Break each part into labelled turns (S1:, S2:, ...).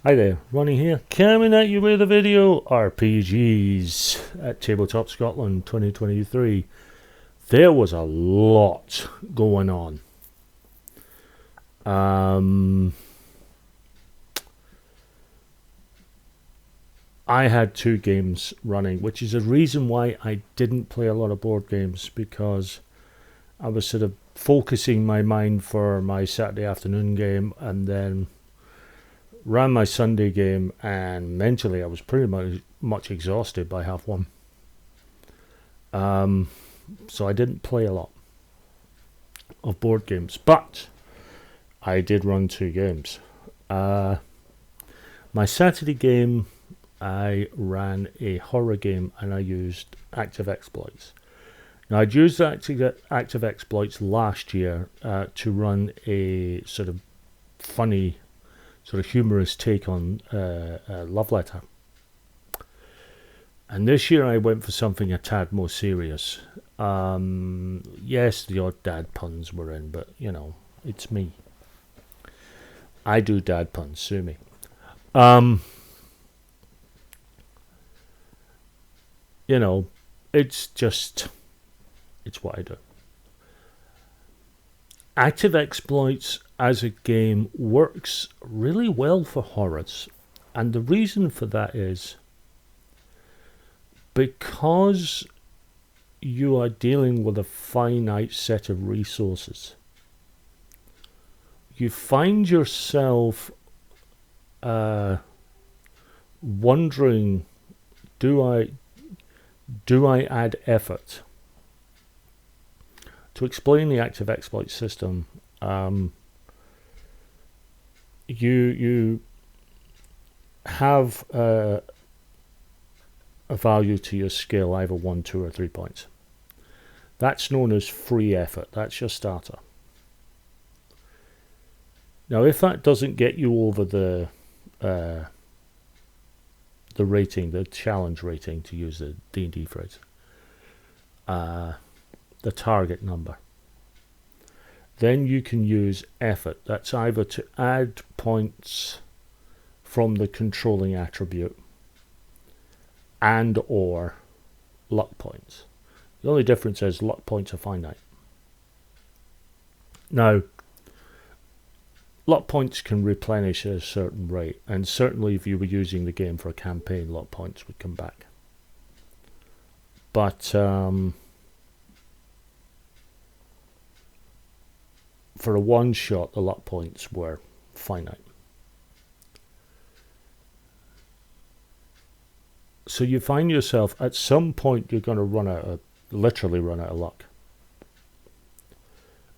S1: Hi there, Ronnie here, coming at you with a video RPGs at Tabletop Scotland 2023. There was a lot going on. I had two games running, which is a reason why I didn't play a lot of board games, because I was sort of focusing my mind for my Saturday afternoon game and then ran my Sunday game, and mentally I was pretty much exhausted by half one. So I didn't play a lot of board games, but I did run two games. My Saturday game, I ran a horror game and I used active exploits. Now, I'd used active exploits last year to run a sort of funny, sort of humorous take on Love Letter. And this year I went for something a tad more serious. Yes, the odd dad puns were in, but, you know, it's me. I do dad puns, sue me. You know, it's what I do. Active exploits as a game works really well for horrors, and the reason for that is because you are dealing with a finite set of resources. You find yourself wondering, do I add effort? To explain the active exploit system, you have a value to your skill, either 1, 2, or 3 points. That's known as free effort. That's your starter. Now, if that doesn't get you over the rating, the challenge rating, to use the D&D phrase, the target number, then you can use effort. That's either to add points from the controlling attribute and or luck points. The only difference is luck points are finite. Now, luck points can replenish at a certain rate, and certainly if you were using the game for a campaign, luck points would come back. But for a one shot, the luck points were finite. So you find yourself at some point you're going to literally run out of luck.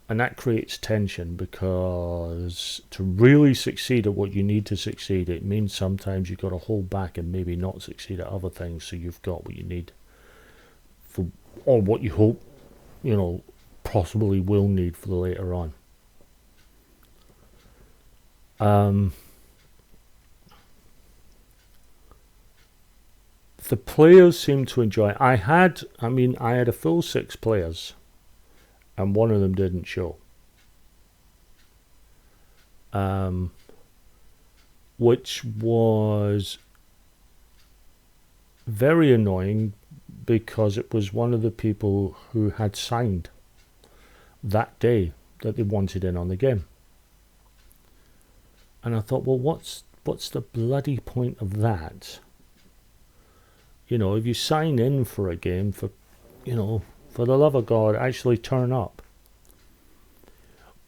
S1: And that creates tension, because to really succeed at what you need to succeed, it means sometimes you've got to hold back and maybe not succeed at other things, so you've got what you need for, or what you hope, you know, possibly will need for the later on. The players seem to enjoy it. I had a full 6 players, and one of them didn't show. Which was very annoying, because it was one of the people who had signed that day that they wanted in on the game. And I thought, well, what's the bloody point of that? You know, if you sign in for a game, for the love of God, actually turn up.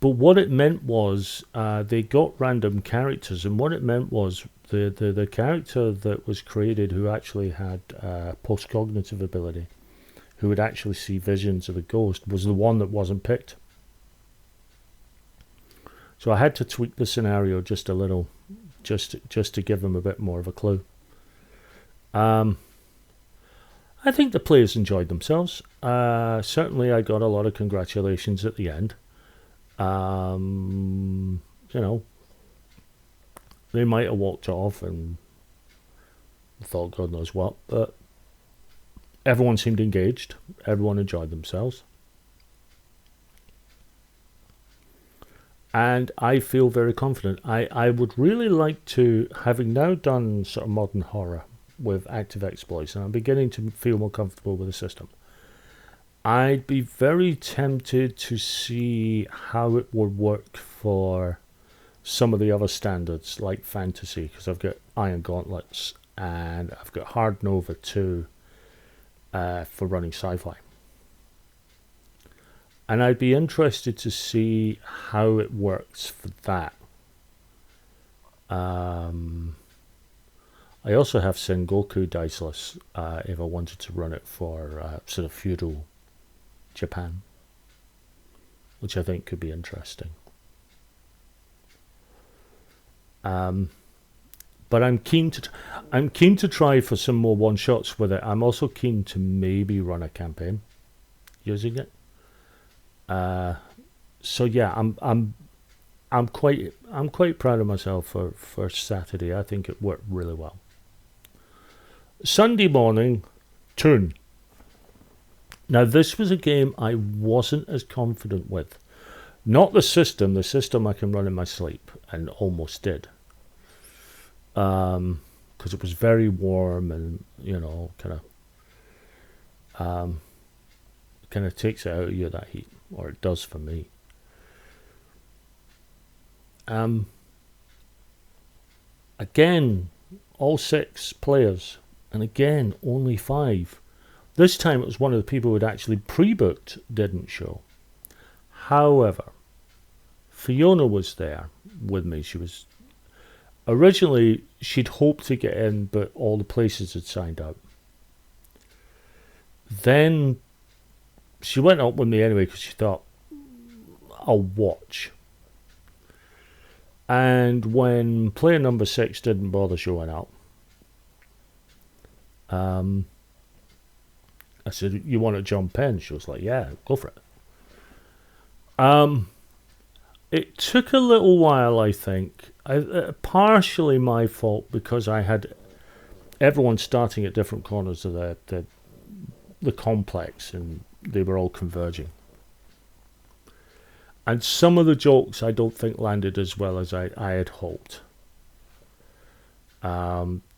S1: But what it meant was they got random characters, and what it meant was the character that was created, who actually had post-cognitive ability, who would actually see visions of a ghost, was the one that wasn't picked. So I had to tweak the scenario just a little, just to give them a bit more of a clue. I think the players enjoyed themselves. Certainly I got a lot of congratulations at the end. You know, they might have walked off and thought God knows what, but everyone seemed engaged. Everyone enjoyed themselves. And I feel very confident. I would really like to, having now done sort of modern horror with active exploits, and I'm beginning to feel more comfortable with the system, I'd be very tempted to see how it would work for some of the other standards like fantasy, because I've got Iron Gauntlets and I've got Hard Nova 2 for running sci-fi. And I'd be interested to see how it works for that. I also have Sengoku Diceless if I wanted to run it for sort of feudal Japan, which I think could be interesting. But I'm keen to try for some more one shots with it. I'm also keen to maybe run a campaign using it. So yeah, I'm quite proud of myself for Saturday. I think it worked really well. Sunday morning, Toon. Now this was a game I wasn't as confident with. Not the system. The system I can run in my sleep, and almost did. Because it was very warm and kind of takes it out of you, that heat, or it does for me. Again, all 6 players, and again only 5. This time it was one of the people who had actually pre-booked didn't show. However, Fiona was there with me. She was originally, she'd hoped to get in, but all the places had signed out. Then she went up with me anyway because she thought, I'll watch. And when player number 6 didn't bother showing up, I said, you want to jump in? She was like, yeah, go for it. It took a little while, I think. Partially my fault because I had everyone starting at different corners of the complex, and they were all converging. And some of the jokes I don't think landed as well as I had hoped.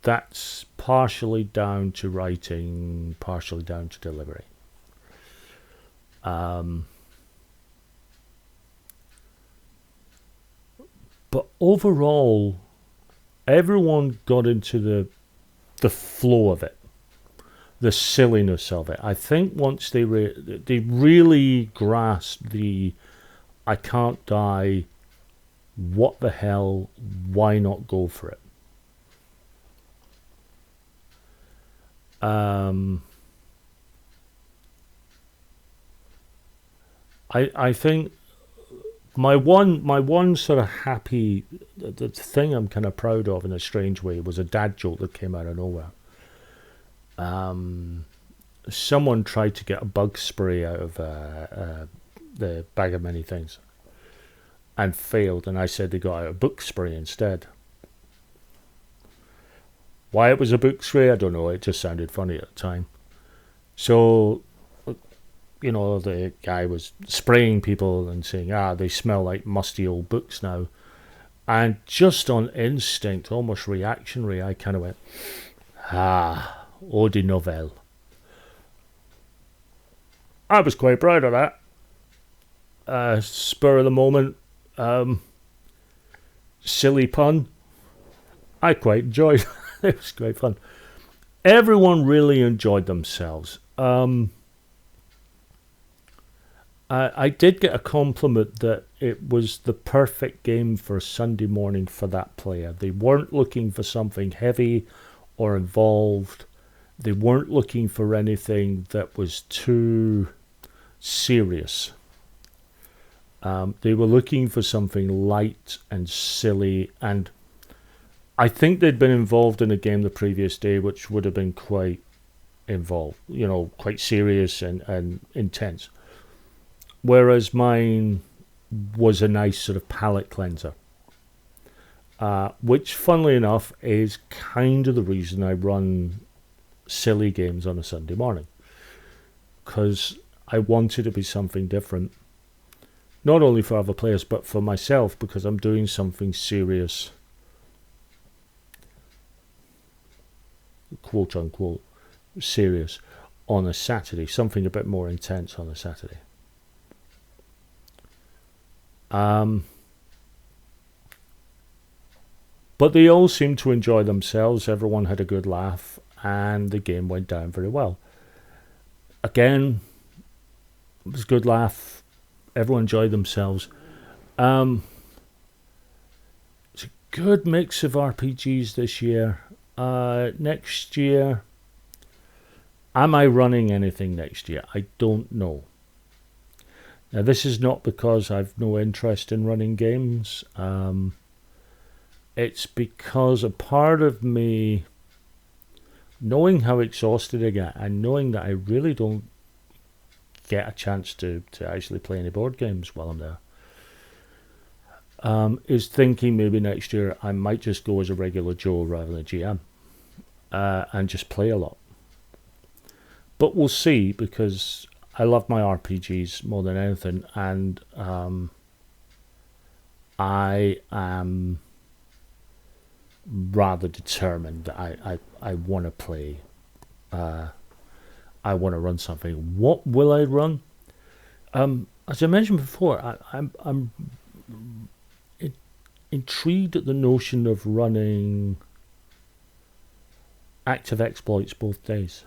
S1: That's partially down to writing, partially down to delivery. But overall, everyone got into the flow of it, the silliness of it. I think once they really grasped the I can't die, what the hell, why not go for it? I think my one sort of happy, the thing I'm kind of proud of in a strange way was a dad joke that came out of nowhere. Someone tried to get a bug spray out of the bag of many things and failed, and I said they got out a book spray instead. Why it was a book spray, I don't know. It just sounded funny at the time. So, the guy was spraying people and saying, they smell like musty old books now. And just on instinct, almost reactionary, I kind of went, eau de nouvelle. I was quite proud of that. Spur of the moment, silly pun. I quite enjoyed it. It was great fun. Everyone really enjoyed themselves. I did get a compliment that it was the perfect game for Sunday morning for that player. They weren't looking for something heavy or involved. They weren't looking for anything that was too serious. They were looking for something light and silly, and I think they'd been involved in a game the previous day which would have been quite involved, quite serious and intense. Whereas mine was a nice sort of palate cleanser. Which, funnily enough, is kind of the reason I run silly games on a Sunday morning. Because I wanted to be something different. not only for other players but for myself, because I'm doing something serious, quote unquote serious, on a Saturday, something a bit more intense on a Saturday. But they all seemed to enjoy themselves. Everyone had a good laugh, and the game went down very well. Again, it was a good laugh. Everyone enjoyed themselves. It's a good mix of RPGs this year. Next year, am I running anything next year? I don't know. Now, this is not because I've no interest in running games. It's because a part of me, knowing how exhausted I get and knowing that I really don't get a chance to actually play any board games while I'm there, is thinking maybe next year I might just go as a regular Joe rather than a GM, and just play a lot. But we'll see, because I love my RPGs more than anything, and I am rather determined that I want to play. I want to run something. What will I run? As I mentioned before, I'm intrigued at the notion of running active exploits both days,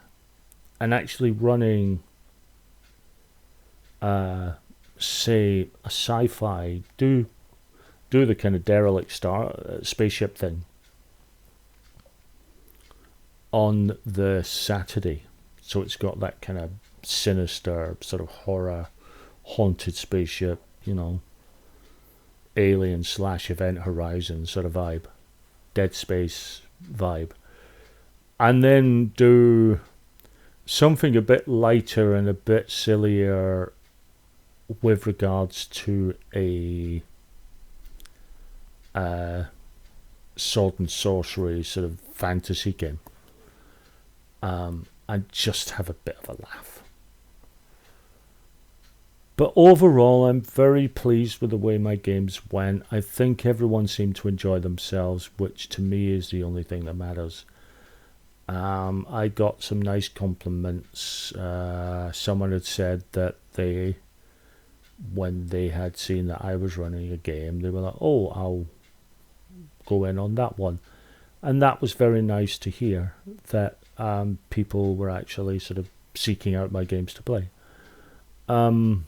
S1: and actually running, say, a sci-fi, do the kind of derelict spaceship thing on the Saturday, so it's got that kind of sinister sort of horror, haunted spaceship, Alien / Event Horizon sort of vibe, Dead Space vibe, and then do something a bit lighter and a bit sillier with regards to a sword and sorcery sort of fantasy game, and just have a bit of a laugh. But overall, I'm very pleased with the way my games went. I think everyone seemed to enjoy themselves, which to me is the only thing that matters. I got some nice compliments. Someone had said that when they had seen that I was running a game, they were like, "Oh, I'll go in on that one," and that was very nice to hear, that people were actually sort of seeking out my games to play, and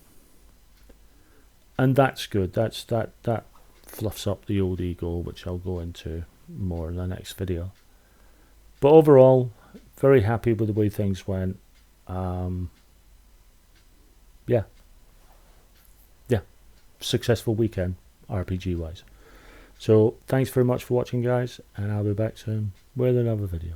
S1: that's good. That fluffs up the old ego, which I'll go into more in the next video. But overall, very happy with the way things went. Yeah, successful weekend RPG wise. So thanks very much for watching, guys, and I'll be back soon with another video.